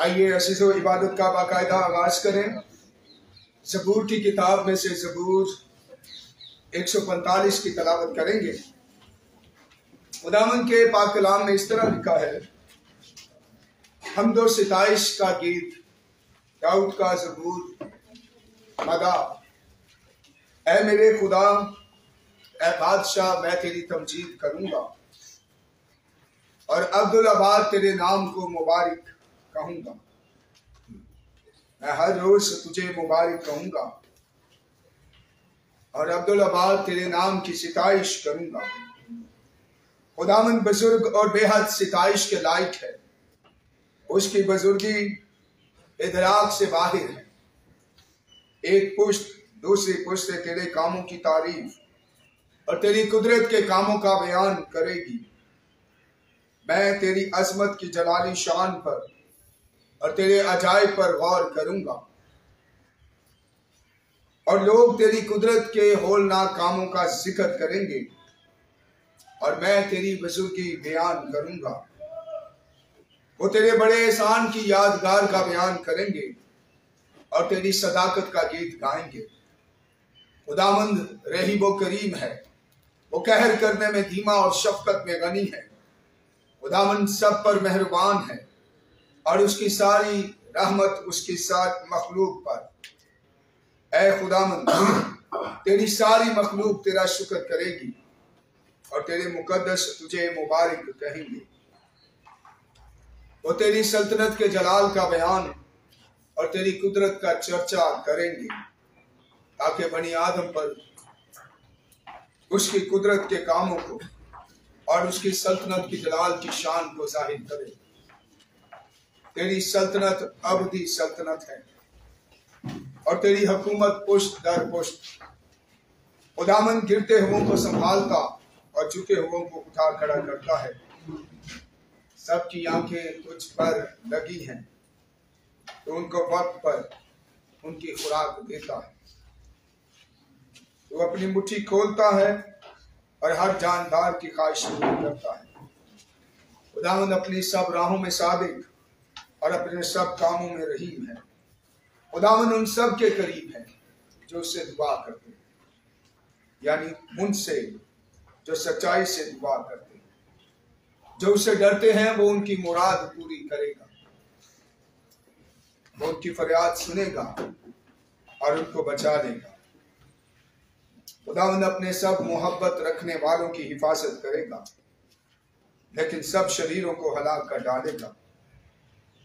आइए अज़ीज़ो इबादत का बाकायदा आगाज करें। ज़बूर की किताब में से ज़बूर 145 की तलावत करेंगे। खुदावंद के पाक कलाम में इस तरह लिखा है, हम्द और सिताइश का गीत, दाऊद का ज़बूर मदा। ऐ मेरे खुदा, ऐ बादशाह, मैं तेरी तमजीद करूंगा और अब्दुल आबाद तेरे नाम को मुबारक कहूंगा। मैं हर रोज तुझे मुबारक कहूंगा और अब्दुल आबाद तेरे नाम की सिताइश करूंगा। खुदावंद बुजुर्ग और बेहद सिताइश के लायक है। उसकी बुजुर्गी इदराक से बाहर है। एक पुश्त दूसरी पुश्त से तेरे कामों की तारीफ और तेरी कुदरत के कामों का बयान करेगी। मैं तेरी अजमत की जलाली शान पर और तेरे अजायब पर गौर करूंगा और लोग तेरी कुदरत के होलनाक कामों का जिक्र करेंगे और मैं तेरी बुजुर्गी बयान करूंगा। वो तेरे बड़े एहसान की यादगार का बयान करेंगे और तेरी सदाकत का गीत गाएंगे। खुदावंद रहीब व करीम है, वो कहर करने में धीमा और शफकत में गनी है। खुदावंद सब पर मेहरबान है और उसकी सारी रहमत उसकी साथ मखलूक पर। ऐ खुदावंद, तेरी सारी मखलूक तेरा शुक्र करेगी और तेरे मुकद्दस तुझे मुबारक कहेंगे। वो तेरी सल्तनत के जलाल का बयान और तेरी कुदरत का चर्चा करेंगे ताकि बनी आदम पर उसकी कुदरत के कामों को और उसकी सल्तनत की जलाल की शान को जाहिर करे। तेरी सल्तनत अबदी सल्तनत है और तेरी हुकूमत पुश्त दर पुश्त। खुदावंद गिरते हुओं को संभालता और झुके हुओं को उठा खड़ा करता है। सबकी आंखें तुझ पर लगी हैं, तो उनको वक्त पर उनकी खुराक देता है। वो अपनी मुट्ठी खोलता है और हर जानदार की ख्वाहिश पूरी करता है। खुदावंद अपनी सब राहों में सादिक और अपने सब कामों में रहीम है। खुदावंद उन सब के करीब है जो उससे दुआ करते हैं, यानी उनसे जो सच्चाई से दुआ करते हैं। जो उससे डरते हैं वो उनकी मुराद पूरी करेगा। वो उनकी फरियाद सुनेगा और उनको बचा लेगा। खुदावंद अपने सब मोहब्बत रखने वालों की हिफाजत करेगा, लेकिन सब शरीरों को हलाक कर डालेगा।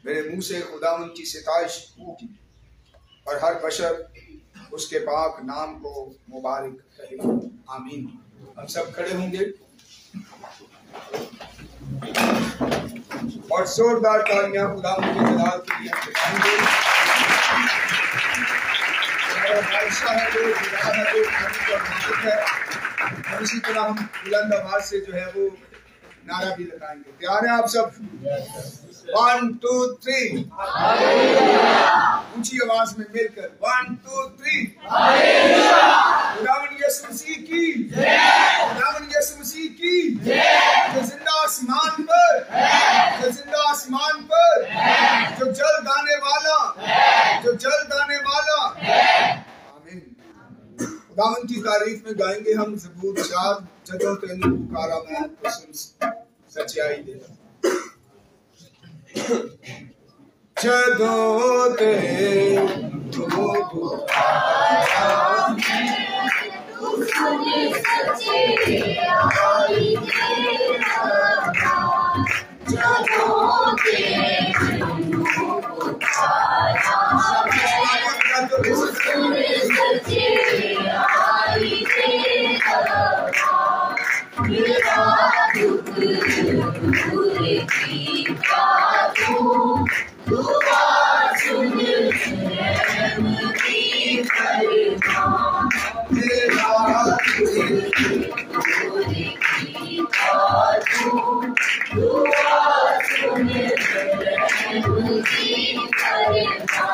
मेरे मुंह से खुदावंद की सिताइश होगी और हर बशर उसके पाक नाम को मुबारक कहेगा। आमीन। हम सब खड़े होंगे और जोरदार तालियां खुदावंद के जलाल के लिए बजाएंगे। और इसी तरह हम बुलंद आवाज से जो है वो नारा भी लगाएंगे। तैयार हैं आप सब? 1 2 3 ऊंची आवाज में मिलकर 1 2 3। खुदावंद यीशु मसीह की जय। खुदावंद यीशु मसीह की जय। जो जिंदा आसमान पर, जो जिंदा आसमान पर, जो जल्द आने वाला, जो जल्द आने वाला। आमीन। खुदावंद की तारीफ में गाएंगे हम ज़बूर 4। जदों तेनू पुकारा मैं तो सुन सच्चाई दे। जदों तेनू पुकारा तू सुन सच्चाई दे। जदों तेनू पुकारा तू सुन सच्चाई दे। मेरा दुख दूर कीता तू, दुआ सुन मेरी करना। मेरा दुख दूर कीता तू, दुआ सुन मेरी करना।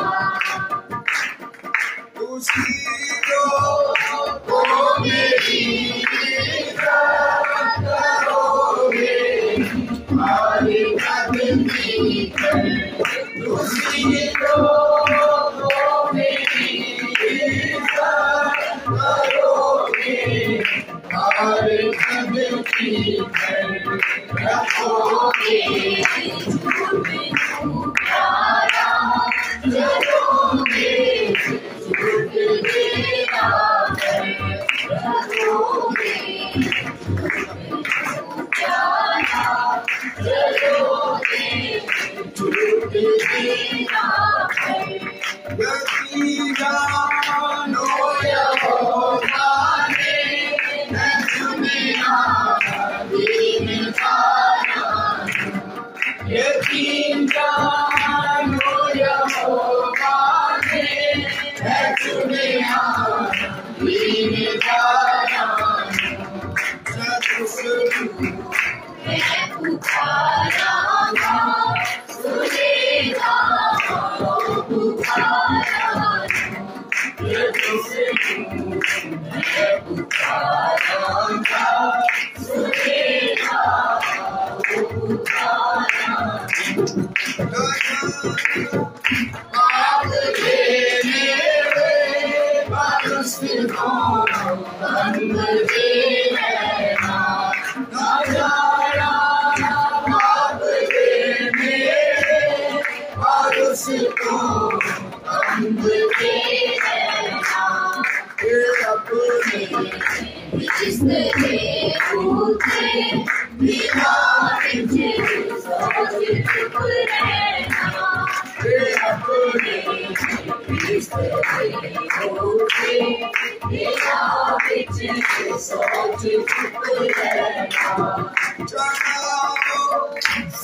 करोगे,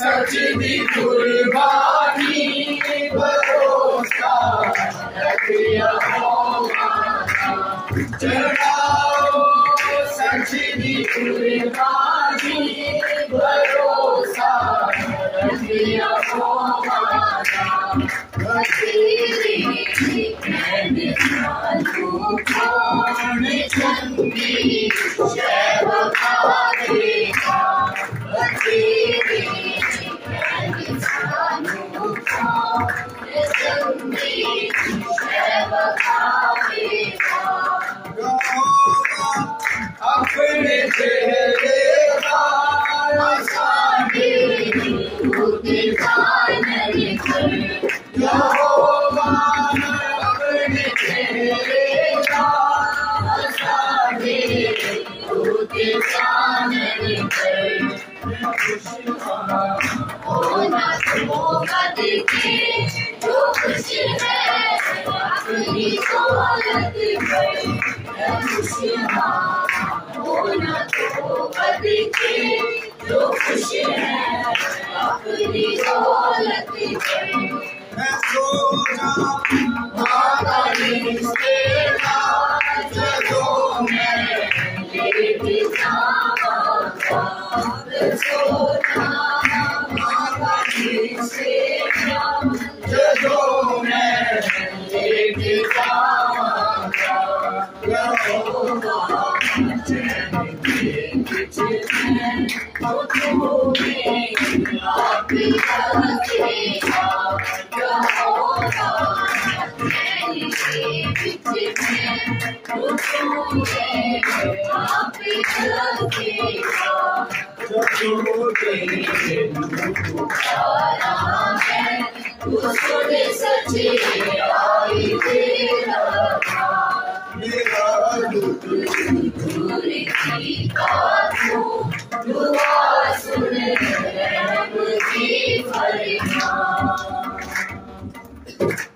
सच दी कुर्बानी भरोसा रखिया चढ़ाओ सच दी कुर्बानी भरोसा रखिया अपने चेहरे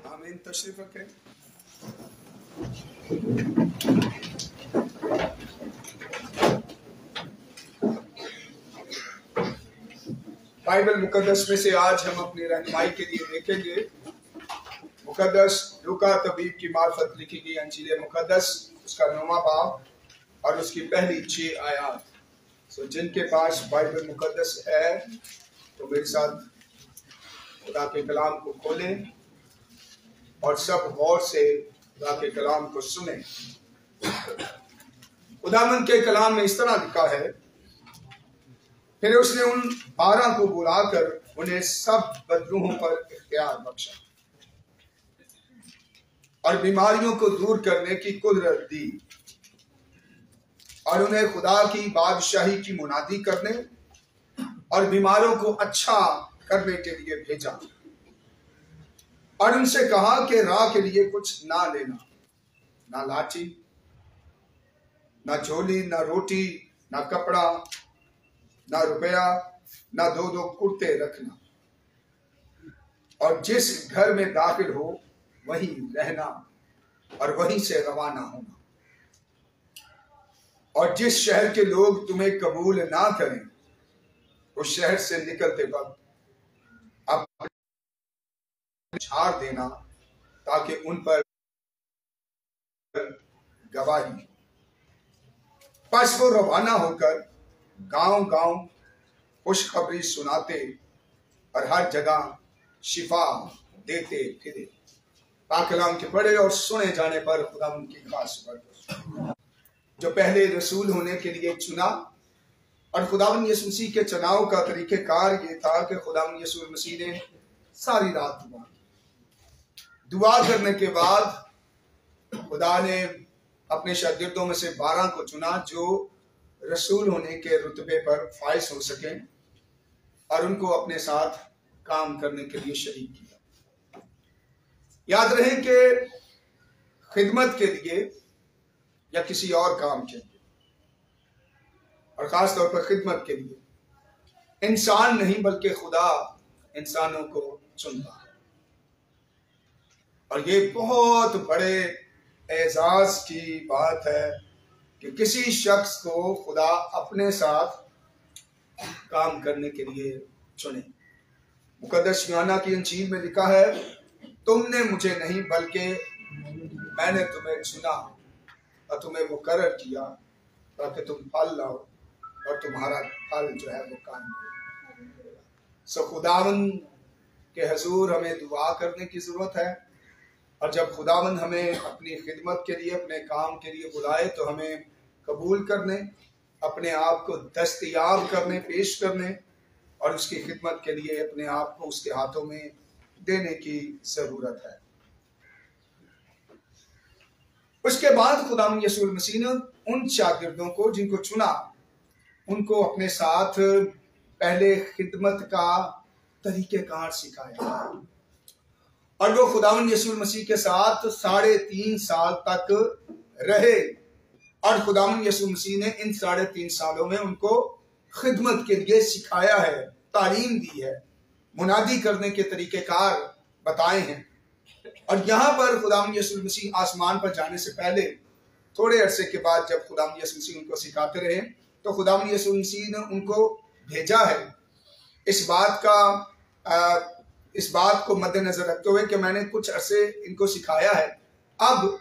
आमीन। तशरीफ रखें। बाइबल मुकद्दस में से आज हम अपनी रहनुमाई के लिए देखेंगे मुकद्दस लूका तबीब की मार्फत लिखी गई अंजील मुकद्दस उसका 9वां बाब और उसकी पहली 6 आयत। सो जिनके पास बाइबल मुकद्दस है तो मेरे साथ खुदा के कलाम को खोलें और सब गौर से खुदा के कलाम को सुने। खुदावंद के कलाम में इस तरह लिखा है, फिर उसने उन 12 को बुलाकर उन्हें सब बदरूहों पर इख्तियार बख्शा और बीमारियों को दूर करने की कुदरत दी। और उन्हें खुदा की बादशाही की मुनादी करने और बीमारों को अच्छा करने के लिए भेजा और उनसे कहा कि राह के लिए कुछ ना लेना, ना लाठी, ना झोली, ना रोटी, ना कपड़ा, ना रुपया, ना दो दो कुर्ते रखना, और जिस घर में दाखिल हो वहीं रहना और वहीं से रवाना होना। और जिस शहर के लोग तुम्हें कबूल ना करें उस शहर से निकलते वक्त अब झाड़ देना ताकि उन पर गवाही। बस वो रवाना होकर गांव गांव खुशखबरी सुनाते और हर जगह शिफा देते फिरे। पाक कलाम के पढ़े और सुने जाने पर खुदा उनकी खास बरकत। जो पहले रसूल होने के लिए चुना, और खुदावंद यीशु मसीह के चुनाव का तरीक़ेकार ये था कि खुदावंद यीशु मसीह ने सारी रात दुआ करने के बाद खुदा ने अपने शागिर्दों में से 12 को चुना जो रसूल होने के रुतबे पर फाइज हो सके और उनको अपने साथ काम करने के लिए शरीक किया। याद रहे कि खिदमत के लिए या किसी और काम के लिए, और खास तौर पर खिदमत के लिए इंसान नहीं बल्कि खुदा इंसानों को चुनता है। और ये बहुत बड़े एजाज की बात है कि किसी शख्स को खुदा अपने साथ काम करने के लिए चुने। मुकद्दस यूहन्ना की इंजील में लिखा है, तुमने मुझे नहीं बल्कि मैंने तुम्हें चुना और तुम्हें मुकर्रर किया ताकि तुम फल लाओ और तुम्हारा फल जो है वो कायम हो। सो खुदावन के हुजूर हमें दुआ करने की जरूरत है, और जब खुदावन हमें अपनी खिदमत के लिए, अपने काम के लिए बुलाए तो हमें कबूल करने, अपने आप को दस्तयाब करने, पेश करने और उसकी खिदमत के लिए अपने आप को उसके हाथों में देने की जरूरत है। उसके बाद खुदावंद यीशु मसीह ने उन शागिर्दों को जिनको चुना उनको अपने साथ पहले खिदमत का तरीक़ेकार सिखाया, और वो खुदावंद यीशु मसीह के साथ 3.5 साल तक रहे। और खुदावंद यीशु मसीह ने इन 3.5 सालों में उनको खिदमत के लिए सिखाया है, तालीम दी है, मुनादी करने के तरीक़ेकार बताए हैं। और यहाँ पर खुदावंद यीशु मसीह आसमान पर जाने से पहले थोड़े अरसे के बाद जब खुदावंद यीशु मसीह उनको सिखाते रहे तो खुदावंद यीशु मसीह ने उनको भेजा है इस बात को मद्देनजर रखते हुए कि मैंने कुछ अरसे इनको सिखाया है, अब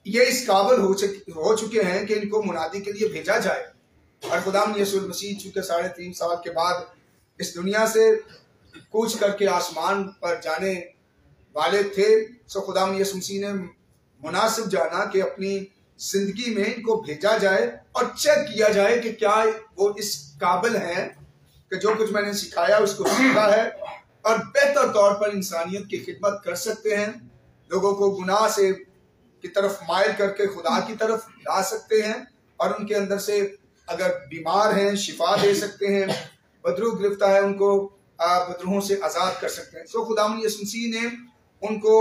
ये इस काबिल हो चुके हैं कि इनको मुनादी के लिए भेजा जाए। और खुदावंद यीशु मसीह चूंकि 3.5 साल के बाद इस दुनिया से कूच करके आसमान पर जाने वाले थे, सो खुदावंद यीशु मसीह ने मुनासिब जाना कि अपनी जिंदगी में इनको भेजा जाए और चेक किया जाए कि क्या वो इस काबिल हैं कि जो कुछ मैंने सिखाया उसको सीखा है और बेहतर तौर पर इंसानियत की खिदमत कर सकते हैं, लोगों को गुनाह से की तरफ माइल करके खुदा की तरफ ला सकते हैं, और उनके अंदर से अगर बीमार हैं शिफा दे सकते हैं, बदरू गिरफ्तार है उनको बदरूहों से आज़ाद कर सकते हैं। तो खुदावंद यीशु मसीह ने उनको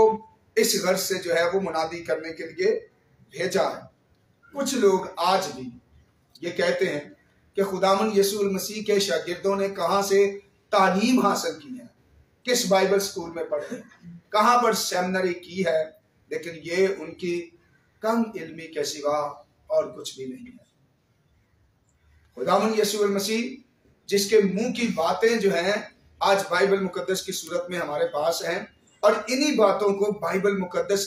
इस गर्ज से जो है वो मुनादी करने के लिए भेजा है। कुछ लोग आज भी ये कहते हैं कि खुदावंद यीशु मसीह के शागिर्दों ने कहाँ से तालीम हासिल की है, किस बाइबल स्कूल में पढ़े, कहाँ पर सेमिनरी की है, लेकिन ये उनकी कम इल्मी के सिवा और कुछ भी नहीं है। खुदावंद यीशु मसीह जिसके मुंह की बातें जो हैं आज बाइबल मुकद्दस की सूरत में हमारे पास हैं, और इन्हीं बातों को बाइबल मुकद्दस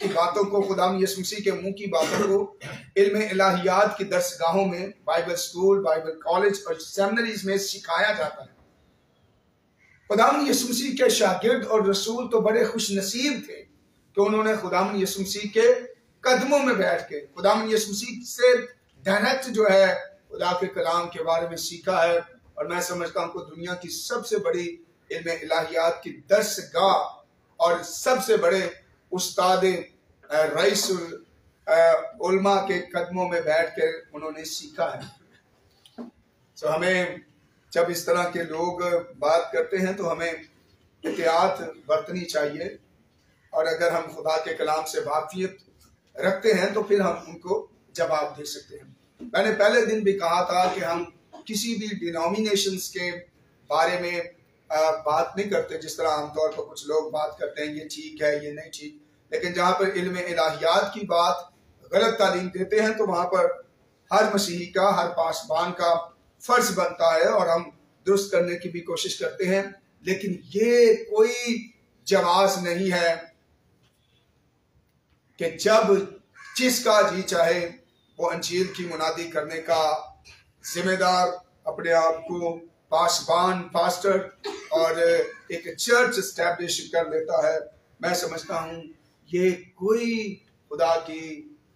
की बातों को खुदावंद यीशु मसीह के मुंह की बातों को इल्म इलाहियात की दरसगाहों में, बाइबल स्कूल, बाइबल कॉलेज और सेमिनरीज में सिखाया जाता है। खुदावंद यीशु मसीह के शागिर्द और रसूल तो बड़े खुश नसीब थे कि उन्होंने खुदावंद यीशु मसीह के कदमों में बैठ के खुदावंद यीशु मसीह से डायरेक्ट जो है खुदा के कलाम के बारे में सीखा है। और मैं समझता हूँ कि दुनिया की सबसे बड़ी इल्म इलाहियात की दरसगाह और सबसे बड़े उस्ताद रईसुल उलमा के कदमों में बैठकर उन्होंने सीखा है। तो हमें जब इस तरह के लोग बात करते हैं तो हमें एहतियात बरतनी चाहिए, और अगर हम खुदा के कलाम से वाकियत रखते हैं तो फिर हम उनको जवाब दे सकते हैं। मैंने पहले दिन भी कहा था कि हम किसी भी डिनोमिनेशंस के बारे में बात नहीं करते, जिस तरह आमतौर पर कुछ लोग बात करते हैं ये ठीक है ये नहीं ठीक, लेकिन जहाँ पर इल्म इलाहियात की बात गलत तालीम देते हैं तो वहाँ पर हर मसीही का, हर पासबान का फर्ज बनता है और हम दुरुस्त करने की भी कोशिश करते हैं। लेकिन ये कोई जवाज नहीं है कि जब जिसका जी चाहे वो अंजील की मुनादी करने का जिम्मेदार अपने आप को पासबान, पास्टर और एक चर्च एस्टैब्लिश कर लेता है। मैं समझता हूँ ये कोई खुदा की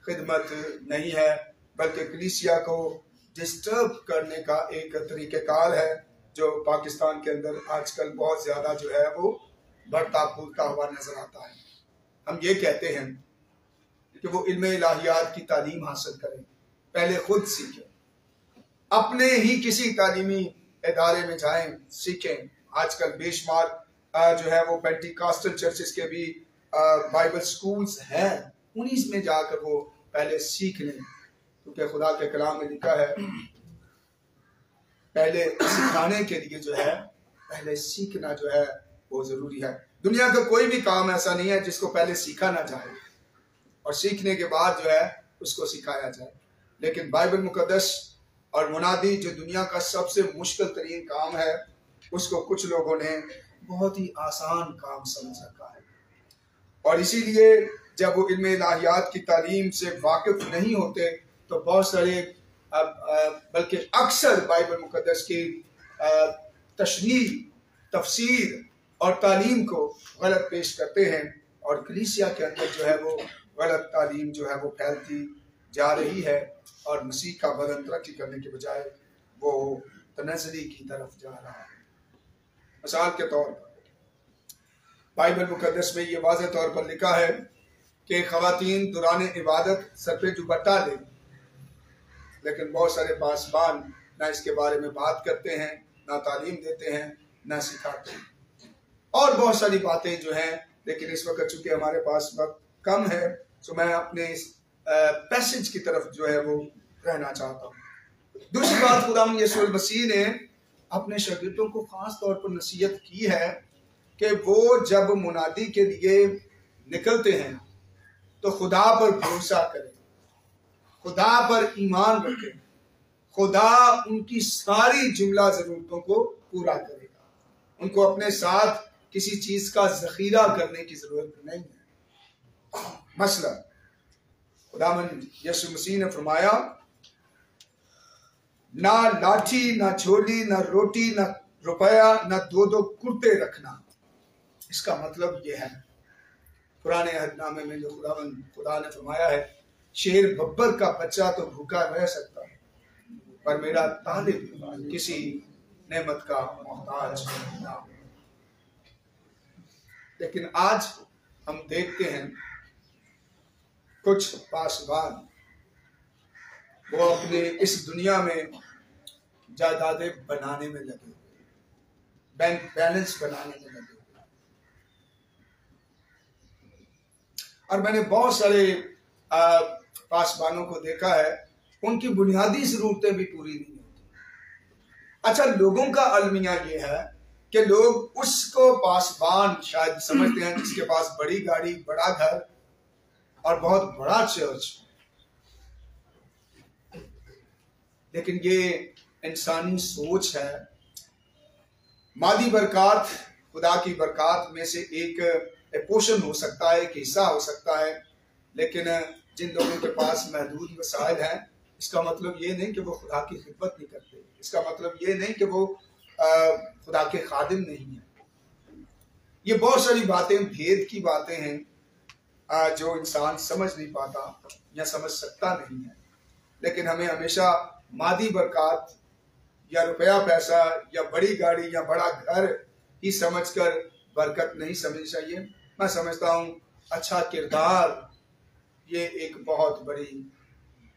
खिदमत नहीं है, बल्कि कलीसिया को डिस्टर्ब करने का एक तरीक़ेकार है जो पाकिस्तान के अंदर आजकल बहुत ज़्यादा जो है वो बढ़ता फूलता हुआ नजर आता है। हम ये कहते हैं कि वो इल्म इलाहियात की तालीम हासिल करें, पहले खुद सीखें, अपने ही किसी तालीमी इदारे में जाएं, सीखें। आजकल बेशुमार जो है वो पेंटिकॉस्टल चर्चेस के भी बाइबल स्कूल्स हैं, उन्हीं में जाकर वो पहले सीख लें, क्योंकि खुदा के कलाम में लिखा है पहले सिखाने के लिए जो है पहले सीखना जो है वो जरूरी है। दुनिया का कोई भी काम ऐसा नहीं है जिसको पहले सीखा ना जाए और सीखने के बाद जो है उसको सिखाया जाए। लेकिन बाइबल मुकद्दस और मुनादी जो दुनिया का सबसे मुश्किल तरीन काम है, उसको कुछ लोगों ने बहुत ही आसान काम समझ रखा है, और इसीलिए जब वो इल्म इलाहियात की तालीम से वाकिफ नहीं होते तो बहुत सारे बल्कि अक्सर बाइबल मुकद्दस की तशरीह, तफसीर और तालीम को गलत पेश करते हैं, और कलीसिया के अंदर जो है वो गलत तालीम जो है वो फैलती जा रही है, और मसीह का बदन तरक्की करने के बजाय वो तनज़ली की तरफ जा रहा है। मिसाल के तौर पर बाइबल मुकद्दस में ये वाज़ेह तौर पर लिखा है कि ख़वातीन दौरान इबादत सर पे दुपट्टा लें, लेकिन बहुत सारे पासबान ना इसके बारे में बात करते हैं, ना तालीम देते हैं, ना सिखाते हैं, और बहुत सारी बातें जो हैं। लेकिन इस वक्त चूंकि हमारे पास वक्त कम है तो मैं अपने इस पैसेज की तरफ जो है वो रहना चाहता हूँ। दूसरी बात, खुदा यीशु मसीह ने अपने शागिर्दों को खास तौर पर नसीहत की है कि वो जब मुनादी के लिए निकलते हैं तो खुदा पर भरोसा करें, खुदा पर ईमान रखें, खुदा उनकी सारी जुमला जरूरतों को पूरा करेगा, उनको अपने साथ किसी चीज का जखीरा करने की जरूरत नहीं है। मसला खुदावंद यीशु मसीह ने फरमाया, ना लाठी, ना झोली, ना रोटी, ना रुपया, ना दो दो कुर्ते रखना। इसका मतलब यह है, पुराने अहदनामे में जो खुदा ने फरमाया है, शेर बब्बर का बच्चा तो भूखा रह सकता है, पर मेरा तालिब किसी नेमत का मोहताज ना हो। लेकिन आज हम देखते हैं कुछ पासबान वो अपने इस दुनिया में जायदादें बनाने में लगे, बैंक बैलेंस बनाने में लगे, और मैंने बहुत सारे पासबानों को देखा है, उनकी बुनियादी जरूरतें भी पूरी नहीं होती। अच्छा, लोगों का अलमिया ये है कि लोग उसको पासबान शायद समझते हैं जिसके पास बड़ी गाड़ी, बड़ा घर और बहुत बड़ा चर्च, लेकिन ये इंसानी सोच है। मादी बरकत खुदा की बरकत में से एक पोषण हो सकता है, एक हिस्सा हो सकता है, लेकिन जिन लोगों के पास महदूद वसाइल हैं, इसका मतलब ये नहीं कि वो खुदा की खिदमत नहीं करते, इसका मतलब ये नहीं कि वो खुदा के खादिम नहीं है। ये बहुत सारी बातें भेद की बातें हैं जो इंसान समझ नहीं पाता या समझ सकता नहीं है। लेकिन हमें हमेशा मादी बरकत या रुपया पैसा या बड़ी गाड़ी या बड़ा घर ही समझकर बरकत नहीं समझनी चाहिए। मैं समझता हूँ अच्छा किरदार ये एक बहुत बड़ी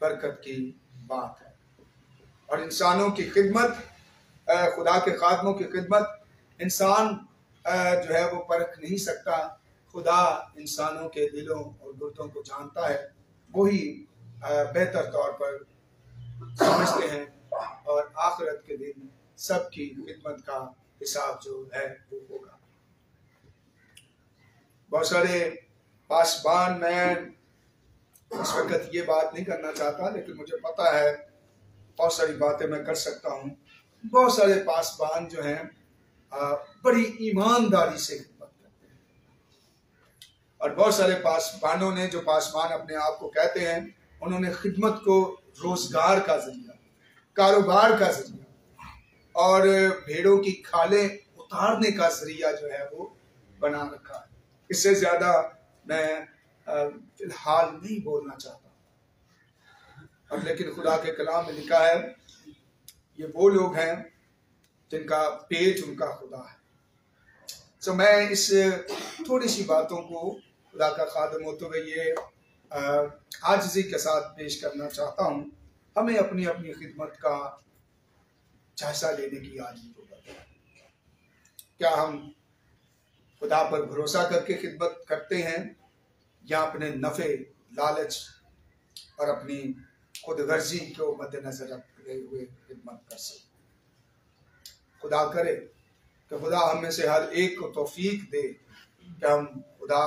बरकत की बात है। और इंसानों की खिदमत, खुदा के खादमों की खिदमत इंसान जो है वो परख नहीं सकता। खुदा इंसानों के दिलों और गुर्दों को जानता है, वही बेहतर तौर पर समझते हैं और आखिरत के दिन सबकी खिदमत का हिसाब जो है वो होगा। बहुत सारे पासबान, मैं इस वक्त ये बात नहीं करना चाहता, लेकिन मुझे पता है बहुत सारी बातें मैं कर सकता हूँ। बहुत सारे पासबान जो हैं बड़ी ईमानदारी से खिदमत करते हैं, और बहुत सारे पासबानों ने, जो पासबान अपने आप को कहते हैं, उन्होंने खिदमत को रोजगार का जरिया, कारोबार का जरिया और भेड़ों की खालें उतारने का जरिया जो है वो बना रखा है। इससे ज्यादा मैं फिलहाल नहीं बोलना चाहता। और लेकिन खुदा के कलाम में लिखा है, ये वो लोग हैं जिनका पेट उनका खुदा है। तो मैं इस थोड़ी सी बातों को खुदा का खादम होते हुए ये आजिज़ी के साथ पेश करना चाहता हूँ। हमें अपनी अपनी खिदमत का जायजा लेने की आदत होगी। क्या हम खुदा पर भरोसा करके खिदमत करते हैं, या अपने नफ़े, लालच और अपनी खुदगर्जी को मद्देनजर रखते हुए खिदमत कर सकते। खुदा करे कि खुदा हम में से हर एक को तौफीक दे कि हम खुदा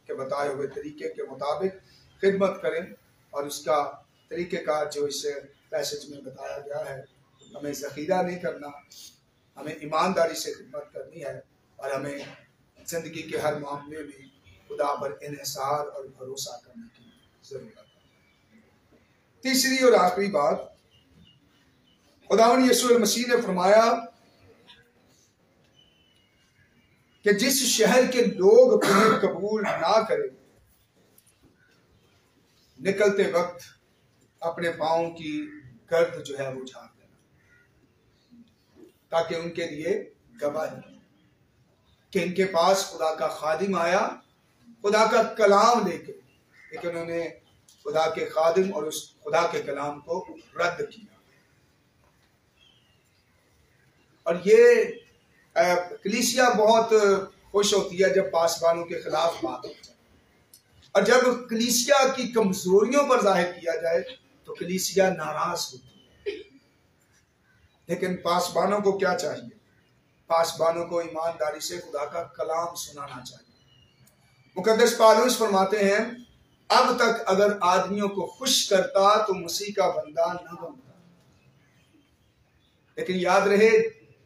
के बताए हुए तरीके के मुताबिक खिदमत करें, और उसका तरीके का जो इस पैसेज में बताया गया है, हमें ज़ख़ीरा नहीं करना, हमें ईमानदारी से खिदमत करनी है, और हमें ज़िंदगी के हर मामले में खुदा पर इन्हिसार और भरोसा करने की ज़रूरत है। तीसरी और आखिरी बात, खुदावंद यीशु मसीह ने फरमाया कि जिस शहर के लोग तुम्हें कबूल ना करें, निकलते वक्त अपने पाँव की गर्द जो है वो झाड़ देना, ताकि उनके लिए गवाही कि इनके पास खुदा का खादिम आया, खुदा का कलाम लेके, लेकिन उन्होंने खुदा के खादिम और उस खुदा के कलाम को रद्द किया। और ये कलीसिया बहुत खुश होती है जब पासबानों के खिलाफ बात होती है, और जब कलीसिया की कमजोरियों पर जाहिर किया जाए तो कलीसिया नाराज होती है। लेकिन पासबानों को क्या चाहिए? पासबानों को ईमानदारी से खुदा का कलाम सुनाना चाहिए। मुकद्दस पौलुस फरमाते हैं, अब तक अगर आदमियों को खुश करता तो मसीह का बंदा न बनता। लेकिन याद रहे,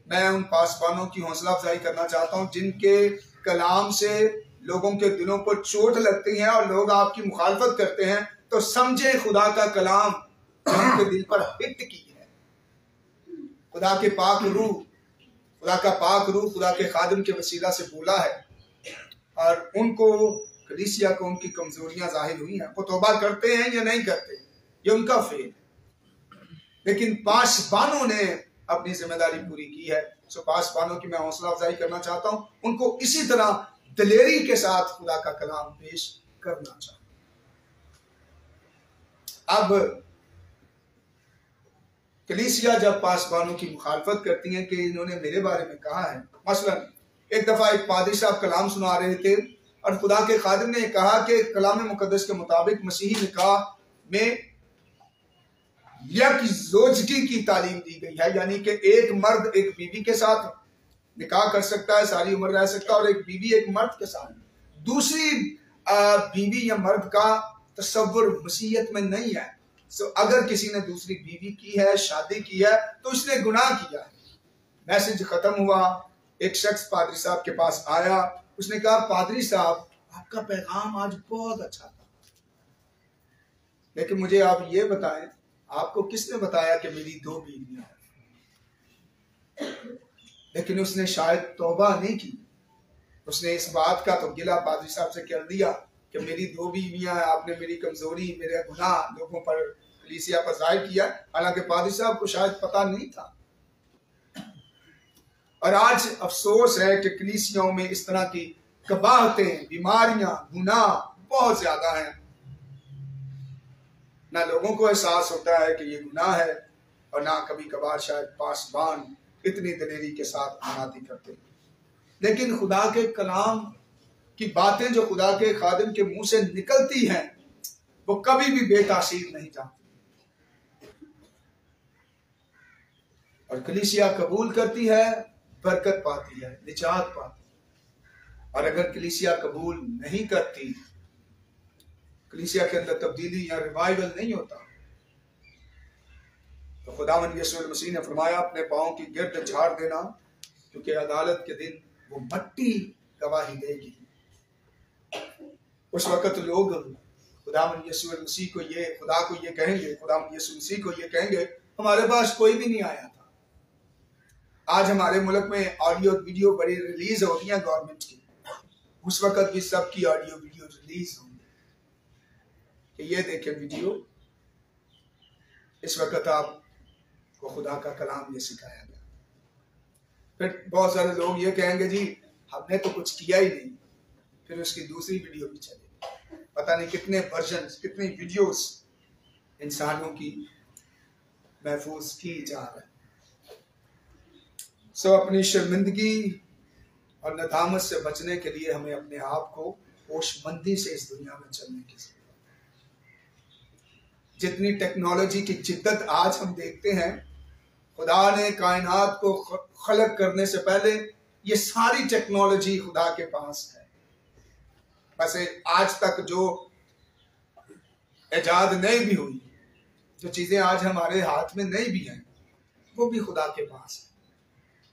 मैं उन पासबानों की हौसला अफजाई करना चाहता हूं जिनके कलाम से लोगों के दिलों पर चोट लगती है और लोग आपकी मुखालफत करते हैं, तो समझे खुदा का कलाम उनके दिल पर हिट की है। खुदा के पाक रूह, खुदा का पाक रूह खुदा के खादिम के वसीला से बोला है, और उनको, कलीसिया को उनकी कमजोरियां जाहिर हुई हैं। वो तौबा करते हैं या नहीं करते, ये उनका फेल। लेकिन पासबानों ने अपनी जिम्मेदारी पूरी की है। सो पासबानों की मैं हौसला अफजाई करना चाहता हूं, उनको इसी तरह दिलेरी के साथ खुदा का कलाम पेश करना चाहता हूं। अब कलीसिया जब पासबानों की मुखालफत करती है कि इन्होंने मेरे बारे में कहा है, मसलन एक दफा एक पादरी साहब कलाम सुना रहे थे और खुदा के खादिम ने कहा कि कलाम मुकद्दस के मुताबिक मसीही निकाह में यकजोजगी की तालीम दी गई है, यानी कि एक मर्द एक बीवी के साथ निकाह कर सकता है, सारी उम्र रह सकता है, और एक बीवी एक मर्द के साथ। दूसरी बीवी या मर्द का तसव्वुर मसीहत में नहीं है। सो अगर किसी ने दूसरी बीवी की है, शादी की है, तो उसने गुनाह किया है। मैसेज खत्म हुआ, एक शख्स पादरी साहब के पास आया, उसने कहा, पादरी साहब आपका पैगाम आज बहुत अच्छा था, लेकिन मुझे आप ये बताएं, आपको किसने बताया कि मेरी 2 बीवियां हैं? लेकिन उसने शायद तौबा नहीं की। उसने इस बात का तो गिला पादरी साहब से कर दिया कि मेरी 2 बीवियां हैं, आपने मेरी कमजोरी, मेरे गुनाह लोगों पर, कलीसिया पर जाहिर किया। हालांकि पादरी साहब को शायद पता नहीं था। और आज अफसोस है कि कलीसियाओं में इस तरह की कबाहतें, बीमारियां, गुनाह बहुत ज्यादा हैं। ना लोगों को एहसास होता है कि ये गुनाह है, और ना कभी कभार शायद पासबान इतनी दलेरी के साथ मुनादी करते हैं। लेकिन खुदा के कलाम की बातें जो खुदा के खादिम के मुंह से निकलती हैं वो कभी भी बेतासीर नहीं जाती, और कलीसिया कबूल करती है, बरकत पाती है, निजात पाती है। और अगर कलीसिया कबूल नहीं करती, कलीसिया के अंदर तब्दीली या रिवाइवल नहीं होता, तो खुदावंद यीशु मसीह ने फरमाया अपने पांव की गिर्द झाड़ देना, क्योंकि अदालत के दिन वो मट्टी गवाही देगी। उस वक्त लोग खुदावंद यीशु मसीह को ये खुदा को ये कहेंगे, खुदावंद यीशु मसीह को ये कहेंगे, हमारे पास कोई भी नहीं आया था। आज हमारे मुल्क में ऑडियो वीडियो बड़ी रिलीज हो रही है गवर्नमेंट की, उस वक्त भी सबकी ऑडियो वीडियो रिलीज होंगी कि ये देखें वीडियो, इस वक्त आपको खुदा का कलाम ये सिखाया गया। फिर बहुत सारे लोग ये कहेंगे जी हमने तो कुछ किया ही नहीं, फिर उसकी दूसरी वीडियो भी चलेगी। पता नहीं कितने वर्जन, कितनी वीडियोस इंसानों की महफूज की जा रही है। सो अपनी शर्मिंदगी और नदामत से बचने के लिए हमें अपने आप को होशमंदी से इस दुनिया में चलने की जरूरत है। जितनी टेक्नोलॉजी की जिद्दत आज हम देखते हैं, खुदा ने कायनात को खलक करने से पहले ये सारी टेक्नोलॉजी खुदा के पास है। बस आज तक जो इजाद नहीं भी हुई, जो चीजें आज हमारे हाथ में नहीं भी हैं, वो भी खुदा के पास है।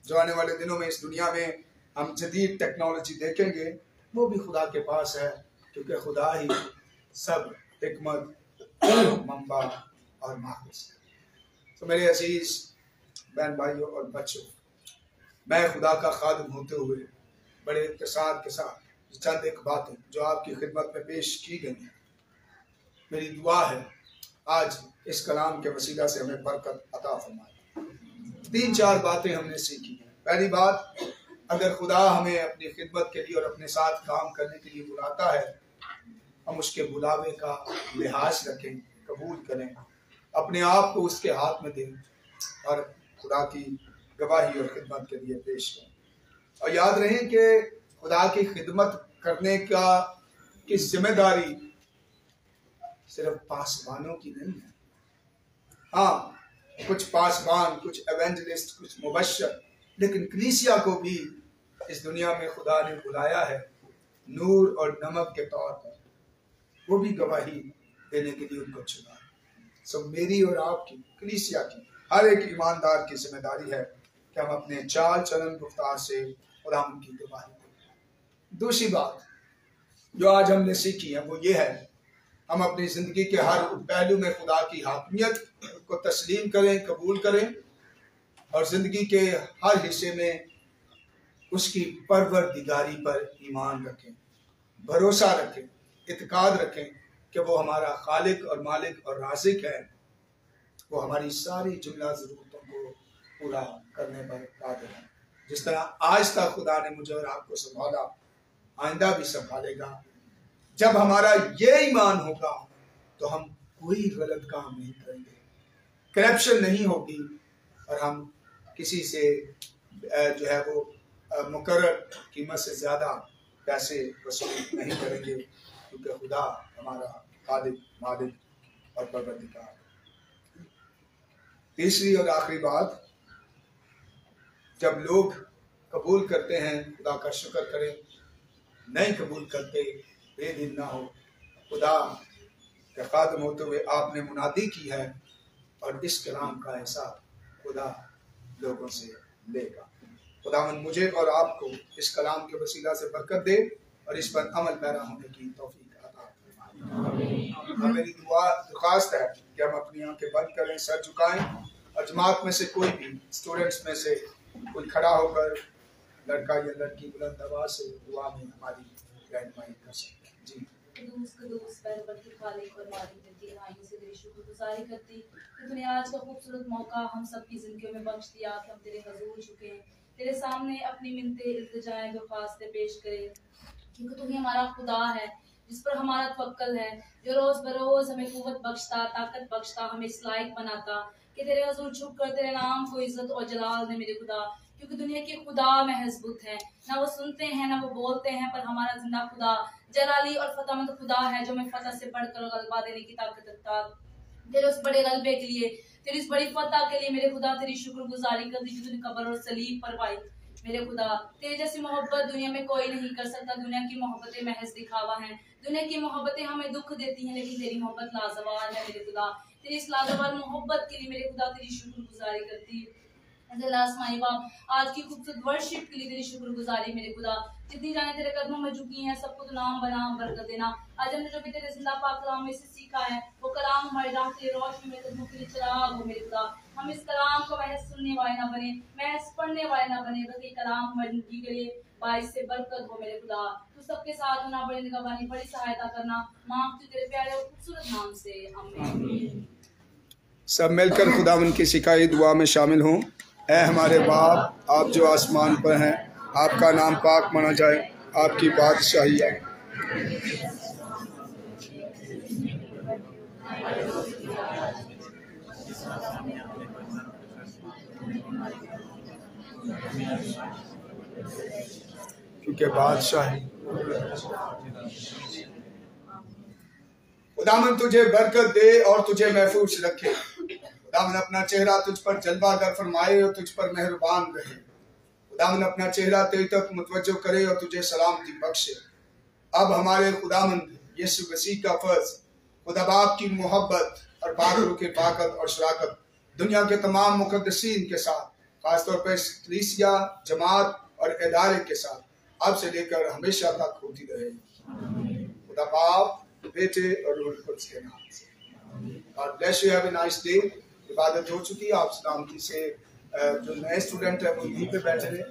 जो आने वाले दिनों में इस दुनिया में हम जदीद टेक्नोलॉजी देखेंगे, वो भी खुदा के पास है, क्योंकि खुदा ही सब हिकमत, मंबा और माखज़ है। तो मेरे अजीज बहन भाइयों और बच्चों, मैं खुदा का खादिम होते हुए बड़े इख्तिसार के साथ चंद एक बातें जो आपकी खिदमत में पेश की गई हैं, मेरी दुआ है आज इस कलाम के वसीला से हमें बरकत अता फरमाए। 3-4 बातें हमने सीखी हैं। पहली बात, अगर खुदा हमें अपनी खिदमत के लिए और अपने साथ काम करने के लिए बुलाता है, हम उसके बुलावे का लिहाज रखें, कबूल करें, अपने आप को उसके हाथ में दें और खुदा की गवाही और खिदमत के लिए पेश करें। और याद रहे कि खुदा की खिदमत करने की जिम्मेदारी सिर्फ पासबानों की नहीं है। हाँ, कुछ पासबान, कुछ एवेंजलिस्ट, कुछ मुबश्शिर, लेकिन कलीसिया को भी इस दुनिया में खुदा ने बुलाया है नूर और नमक के तौर पर, वो भी गवाही देने के लिए उनको चुना है। सो मेरी और आपकी, कलीसिया की, हर एक ईमानदार की जिम्मेदारी है कि हम अपने चाल चलन गुफ्तार से खुदा की गवाही दें। दूसरी बात जो आज हमने सीखी है वो ये है, हम अपनी जिंदगी के हर पहलू में खुदा की हाकमियत को तस्लीम करें, कबूल करें, और जिंदगी के हर हिस्से में उसकी परवरदिगारी पर ईमान रखें, भरोसा रखें, इत्काद रखें कि वो हमारा खालिक और मालिक और राज़िक है। वो हमारी सारी जुमला ज़रूरतों को पूरा करने पर कादिर है। जिस तरह आज तक खुदा ने मुझे और आपको संभाला, आइंदा भी संभालेगा। जब हमारा ये ईमान होगा तो हम कोई गलत काम नहीं करेंगे, करप्शन नहीं होगी, और हम किसी से जो है वो मुकर्रर कीमत से ज़्यादा पैसे वसूल नहीं करेंगे, क्योंकि खुदा हमारा खालिक, मालिक और परवरदिगार है। तीसरी और आखिरी बात, जब लोग कबूल करते हैं खुदा का शुक्र करें, नहीं कबूल करते बेदीन ना हो। खुदा के खादिम होते हुए आपने मुनादी की है, और इस कलाम का हिसाब खुदा लोगों से लेगा। खुदावंद मुझे और आपको इस कलाम के वसीला से बरकत दे और इस पर अमल पैरा होने की तौफीक अता फरमाए। मेरी दुआस्त है कि हम अपनी आंखें बंद करें, सर झुकाएं, और जमात में से कोई भी, स्टूडेंट्स में से कोई खड़ा होकर लड़का या लड़की बुलंद आवाज से दुआ में हमारी रहनुमाई कर सकते हैं। जी। शुक्रगुजारी करती कि तूने आज का खूबसूरत मौका हम सब की जिंदगी में बख्श दिया कि हम तेरे हजूर झुके, तेरे सामने अपनी मिन्नतें, इल्तिजाएं, दरख्वास्तें पेश करें, क्योंकि तू ही हमारा खुदा है जिस पर हमारा तवक्कल है, जो रोज बरोज हमें कुव्वत बख्शता, ताकत बख्शता, हमें इस लायक बनाता कि तेरे हुजूर झुक कर तेरे नाम को इज्जत और जलाल दे मेरे खुदा। क्योंकि दुनिया के खुदा महज बुत हैं, ना वो सुनते हैं ना वो बोलते हैं, पर हमारा जिंदा खुदा जलाली और फतहमंद खुदा है, जो हमें फतह से बढ़कर गलबा देने की ताकत रखता। तेरे उस बड़े गलबे के लिए, तेरी इस बड़ी फतह के लिए मेरे खुदा तेरी शुक्रगुजारी कर दी, जो तूने कब्र और सलीब पर पाई। मेरे खुदा तेरे जैसी मोहब्बत दुनिया में कोई नहीं कर सकता। दुनिया की मोहब्बतें महज दिखावा हैं, दुनिया की मोहब्बतें हमें दुख देती हैं, लेकिन तेरी मोहब्बत लाजवाब है मेरे खुदा। तेरी इस लाजवाब मोहब्बत के लिए मेरे खुदा तेरी शुक्रगुजारी करती। आसमानी बाप, आज की खूबसूरत वर्शिप के लिए तेरी शुक्रगुजारी मेरे खुदा। जितनी जाने तेरे कदमों में झुकी हैं, सबको तो नाम बना बरकत देना। आज हमने जो भी तेरे जिंदा पाक कलाम में से सीखा है, वो कलाम हमारी राह के लिए रोशनी, मेरे कदमों के लिए चिराग हो मेरे खुदा। हम इस कलाम को महज सुनने वाले ना बने, महज पढ़ने वाले ना बने, बल्कि कलाम हमारी जिंदगी के लिए बाइस से बरकत हो मेरे खुदा। तू सबके साथ होना, बड़ी निगहबानी, बड़ी सहायता करना, मांगती तेरे प्यारे और खूबसूरत नाम से, आमीन। सब मिलकर खुदावंद की सिखाई दुआ में शामिल हों। ऐ हमारे बाप, आप जो आसमान पर हैं, आपका नाम पाक माना जाए, आपकी बादशाही आए। क्योंकि बादशाही खुदावन तुझे बरकत दे और तुझे महफूज रखे। खुदावन अपना चेहरा तुझ पर जलवागर फरमाए और तुझ पर मेहरबान रहे। खुदावन अपना चेहरा तेरी तरफ मुतवज्जो करे और तुझे सलामती बख्शे। अब हमारे खुदावंद यीशु मसीह का फर्ज, खुदा बाप की मोहब्बत और पाक की ताकत और शराकत दुनिया के तमाम मुकद्दसीन के साथ, खासतौर पर कलीसिया, जमात और इदारे के साथ अब से लेकर हमेशा तक होती रहे। खुदा बाप, बेटे और रूह कुद्स के नाम से। God bless you, have a nice day। इबादत हो चुकी है, आप सलामती से जो नए स्टूडेंट है वो यहीं पे बैठे हैं।